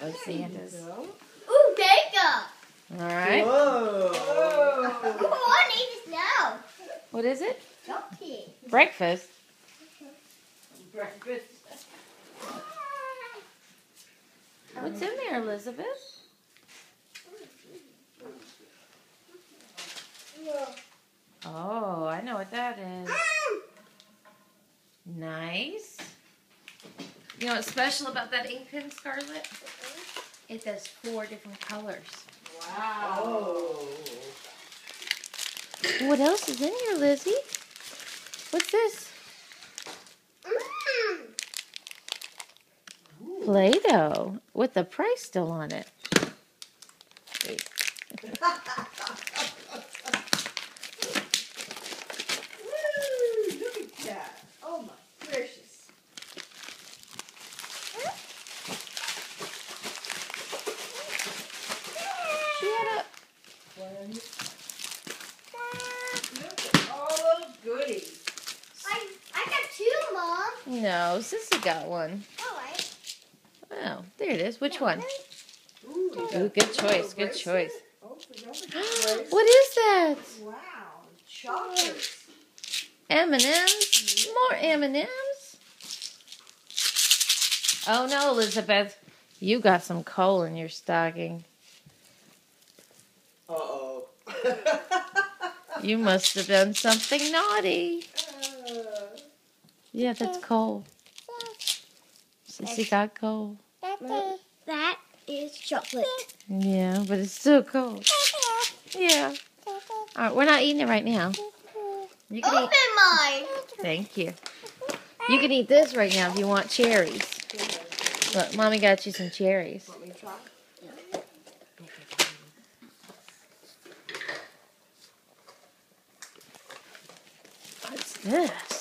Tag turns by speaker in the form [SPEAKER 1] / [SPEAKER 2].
[SPEAKER 1] Oh, Santa's.
[SPEAKER 2] Ooh, makeup.
[SPEAKER 1] All right.
[SPEAKER 3] Whoa.
[SPEAKER 2] Oh, I need this now.
[SPEAKER 1] What is it?
[SPEAKER 2] Chocolate.
[SPEAKER 1] Breakfast.
[SPEAKER 3] Breakfast.
[SPEAKER 1] What's in there, Elizabeth? Oh, I know what that is. Nice. You know what's special about that ink pen, Scarlett? It does 4 different colors.
[SPEAKER 3] Wow. Oh.
[SPEAKER 1] What else is in here, Lizzie? What's this? Play-Doh with the price still on it. Wait.
[SPEAKER 3] Woo, look at that. Oh my gracious.
[SPEAKER 1] Shut up.
[SPEAKER 3] Look at all those goodies.
[SPEAKER 2] I got 2, Mom.
[SPEAKER 1] No, Sissy got one.
[SPEAKER 2] All right.
[SPEAKER 1] Oh, there it is. Which one?
[SPEAKER 3] Ooh, you
[SPEAKER 1] Ooh,
[SPEAKER 3] got
[SPEAKER 1] good
[SPEAKER 3] a
[SPEAKER 1] choice. Good
[SPEAKER 3] bracelet.
[SPEAKER 1] choice.
[SPEAKER 3] Oh, bracelet.
[SPEAKER 1] What is that?
[SPEAKER 3] Wow, chocolates.
[SPEAKER 1] M&M's. More M&M's. Oh no, Elizabeth. You got some coal in your stocking.
[SPEAKER 3] Uh-oh.
[SPEAKER 1] You must have done something naughty. Yeah, that's coal. Sissy got coal.
[SPEAKER 2] That is chocolate.
[SPEAKER 1] Yeah, but it's still cold. Yeah. All right, we're not eating it right now. You can
[SPEAKER 2] Open mine.
[SPEAKER 1] Thank you. You can eat this right now if you want cherries. Look, Mommy got you some cherries.
[SPEAKER 3] Want me to try?
[SPEAKER 1] What's this?